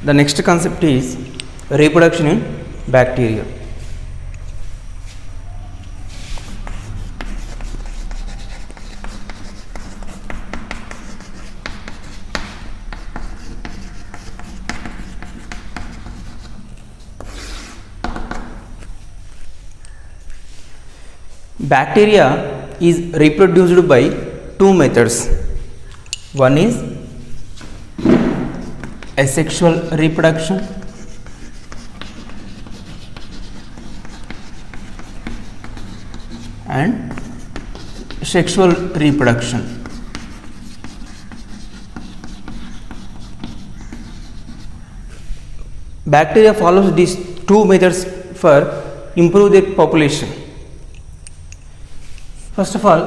The next concept is reproduction in bacteria. Bacteria is reproduced by two methods. One is asexual reproduction and sexual reproduction. Bacteria follows these two methods for improve their population. First of all,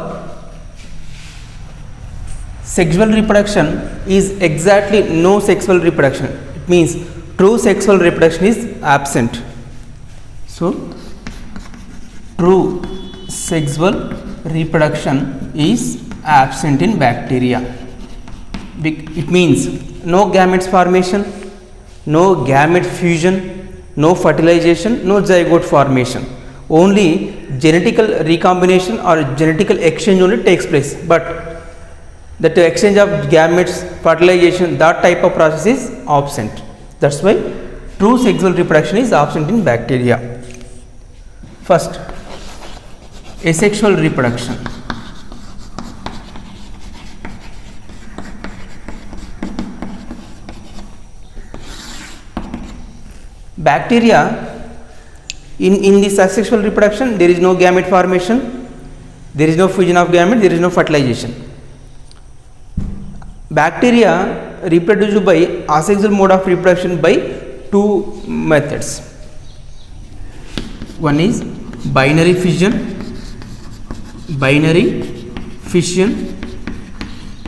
sexual reproduction is exactly no sexual reproduction. It means true sexual reproduction is absent. So, true sexual reproduction is absent in bacteria. It means no gametes formation, no gamete fusion, no fertilization, no zygote formation. Only genetical recombination or genetical exchange only takes place, but that exchange of gametes, fertilization, that type of process is absent. That's why true sexual reproduction is absent in bacteria. First, asexual reproduction. Bacteria, in this asexual reproduction, there is no gamete formation, there is no fusion of gamete, there is no fertilization. Bacteria reproduce by asexual mode of reproduction by two methods. One is binary fission. Binary fission.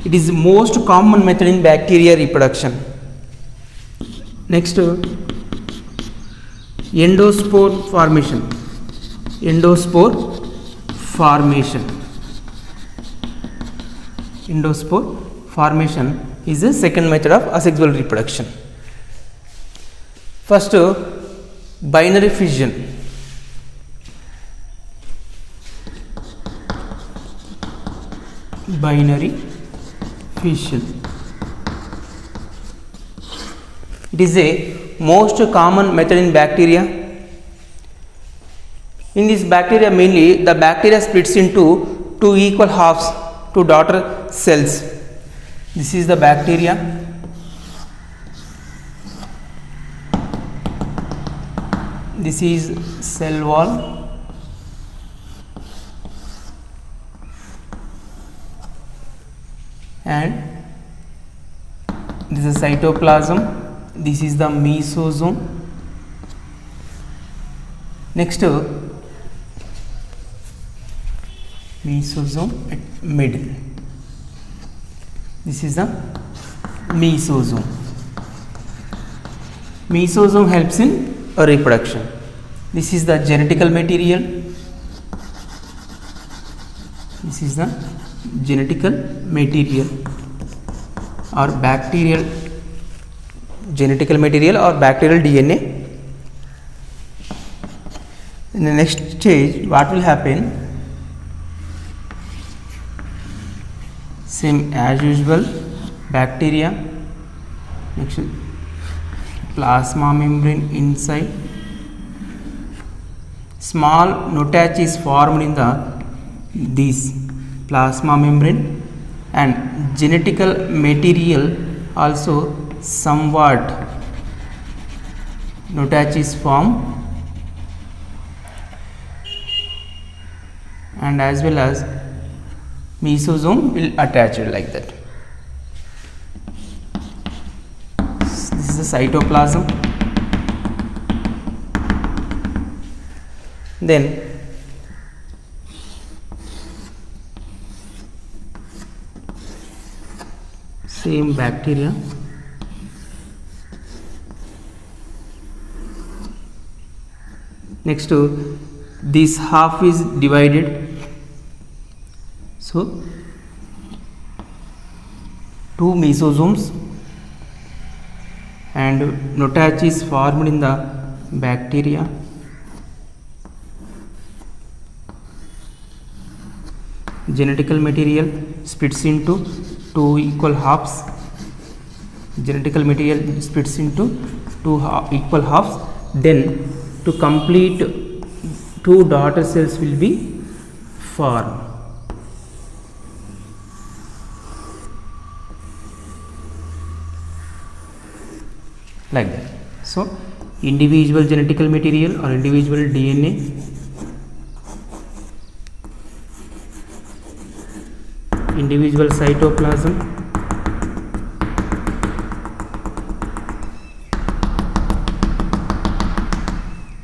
It is the most common method in bacteria reproduction. Next, endospore formation. Endospore formation. Endospore formation is the second method of asexual reproduction. First, binary fission. Binary fission. It is a most common method in bacteria. In this bacteria, mainly the bacteria splits into two equal halves, two daughter cells. This is the bacteria. This is cell wall. And this is cytoplasm. This is the mesosome. Next, mesosome at middle. This is the mesosome. Mesosome helps in reproduction. This is the genetical material. This is the genetical material or bacterial genetical material or bacterial DNA. In the next stage, what will happen? Same as usual, bacteria. Next, plasma membrane inside. Small notage is formed in this plasma membrane, and genetical material also somewhat notage is formed, and as well as mesosome will attach it like that. This is the cytoplasm. Then same bacteria. Next to this half is divided. So two mesosomes and Notach is formed in the bacteria. Genetical material splits into two equal halves. Genetical material splits into two equal halves. Then to complete two daughter cells will be formed. Like that. So individual genetical material or individual DNA individual cytoplasm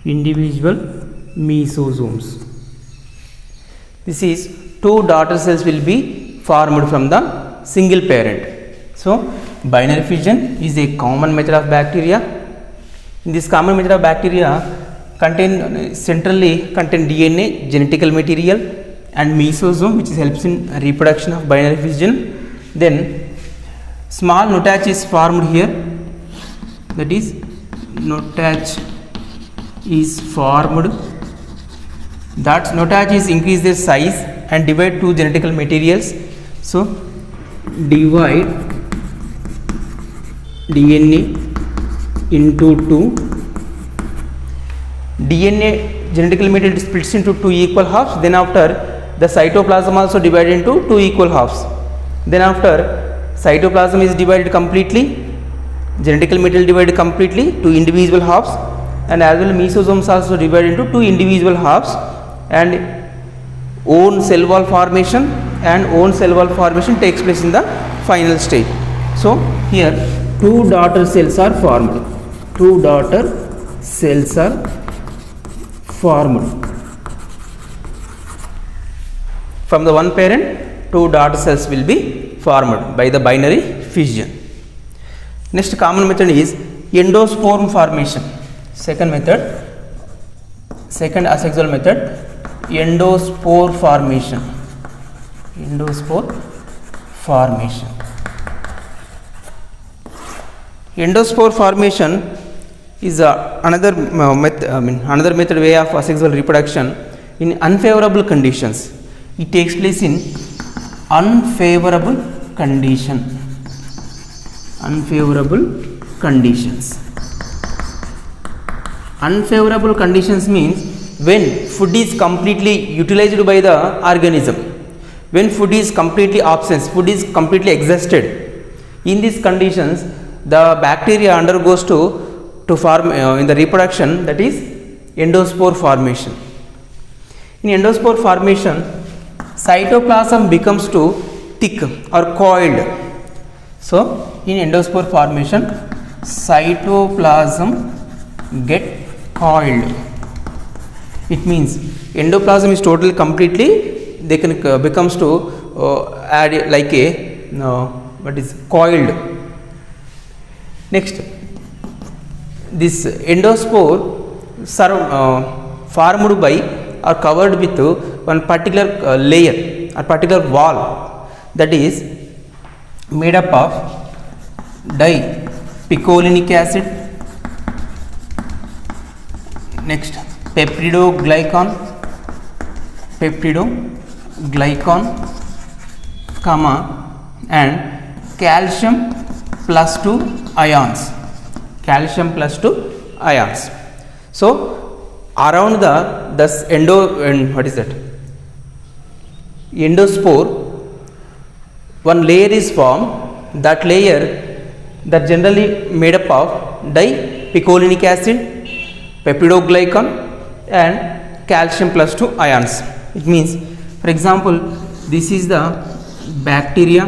individual mesosomes. This is two daughter cells will be formed from the single parent. So binary fission is a common method of bacteria. In this common method of bacteria centrally contain DNA, genetical material and mesosome, which helps in reproduction of binary fission. Then small Notach is formed here, that is Notach is formed. That Notach is increase their size and divide two genetical materials. So divide DNA into two. DNA genetical material splits into two equal halves. Then after the cytoplasm also divided into two equal halves. Then after cytoplasm is divided completely, genetical material divided completely to individual halves, and as well mesosomes also divided into two individual halves, and own cell wall formation takes place in the final stage. So here two daughter cells are formed. Two daughter cells are formed. From the one parent, two daughter cells will be formed by the binary fission. Next common method is endosperm formation. Second asexual method, endosperm formation. Endosperm formation. Endosperm formation is another method way of asexual reproduction in unfavorable conditions. It takes place in unfavorable conditions. Unfavorable conditions means when food is completely utilized by the organism, when food is completely absent, food is completely exhausted. In these conditions, the bacteria undergoes to form in the reproduction, that is endosperm formation. In endosperm formation, cytoplasm becomes too thick or coiled. So in endosperm formation, cytoplasm get coiled. It means endoplasm is totally completely they can becomes to add like a what is coiled. Next, this endosperm formed by or covered with one particular layer or particular wall, that is made up of dipicolinic acid, next peptidoglycan, and calcium plus 2 ions. So around the endosperm, one layer is formed. That layer that generally made up of dipicolinic acid, peptidoglycan and calcium plus 2 ions. It means, for example, this is the bacteria.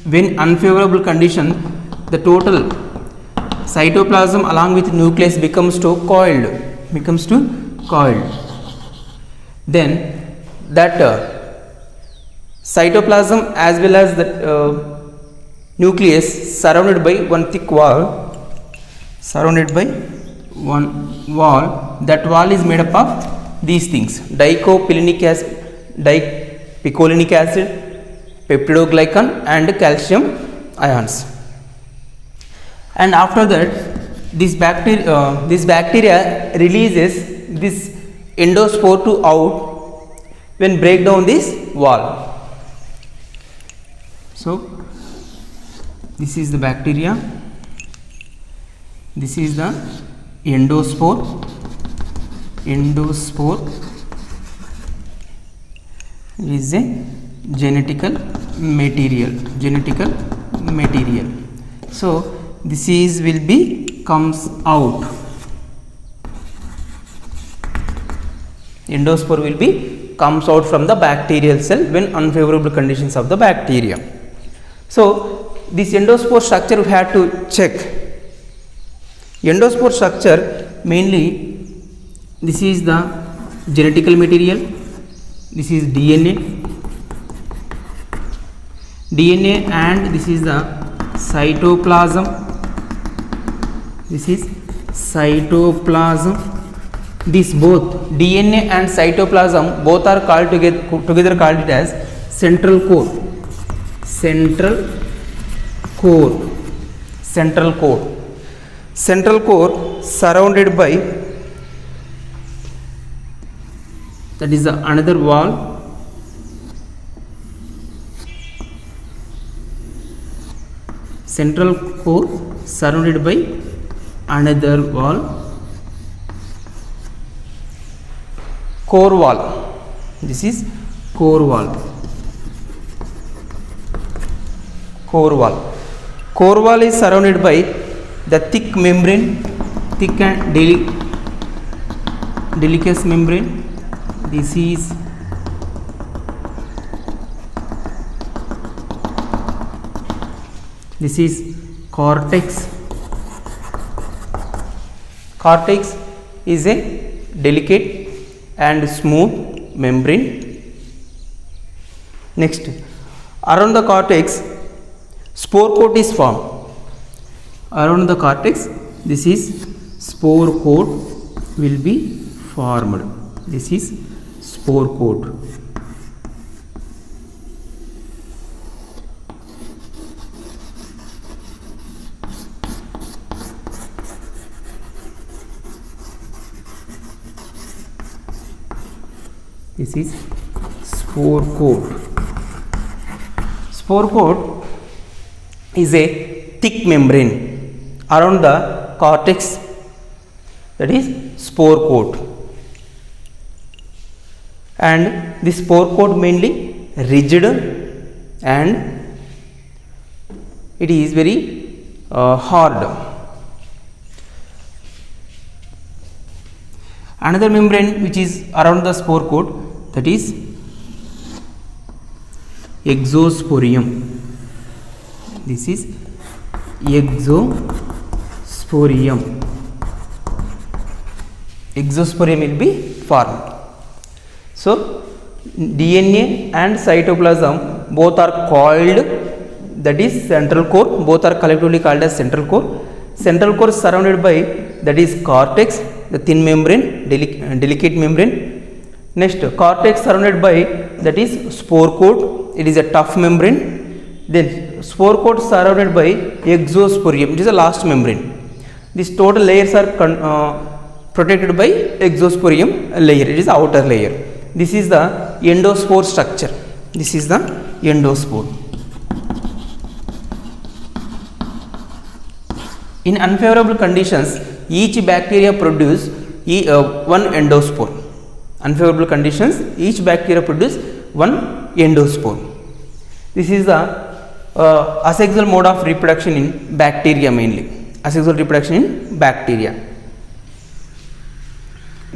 When unfavorable condition, the total cytoplasm along with nucleus becomes to coiled. Then that cytoplasm as well as the nucleus surrounded by one thick wall. That wall is made up of these things: dipicolinic acid, peptidoglycan and calcium ions. and after that this bacteria releases this endospore to out when break down this wall. So this is the bacteria, this is the endospore is a genetical material. So this is will be comes out, endospore will be comes out from the bacterial cell when unfavorable conditions of the bacteria. So this endospore structure we have to check. Endospore structure mainly, this is the genetical material, this is DNA and this is the cytoplasm, this both DNA and cytoplasm both are called together called it as central core. Central core surrounded by, that is the another wall, central core surrounded by another wall, core wall. This is core wall. Core wall is surrounded by the thick membrane, thick and delicate membrane. This is cortex. Cortex is a delicate and smooth membrane. Next, around the cortex spore coat is formed. Around the cortex this is spore coat will be formed. This is spore coat. This is spore coat. Spore coat is a thick membrane around the cortex, that is spore coat, and this spore coat mainly rigid and it is very hard. Another membrane which is around the spore coat, that is exosporium. This is exosporium. Exosporium will be formed. So DNA and cytoplasm both are called, that is central core, both are collectively called as central core. Central core is surrounded by, that is cortex, the thin membrane, delicate membrane. Next, cortex surrounded by, that is spore coat, it is a tough membrane. Then spore coat surrounded by exosporium, it is the last membrane. These total layers are protected by exosporium layer, it is the outer layer. This is the endospore structure. This is the endospore. In unfavorable conditions, each bacteria produce one endospore. Unfavorable conditions, each bacteria produce one endospore. This is the asexual mode of reproduction in bacteria mainly. Asexual reproduction in bacteria.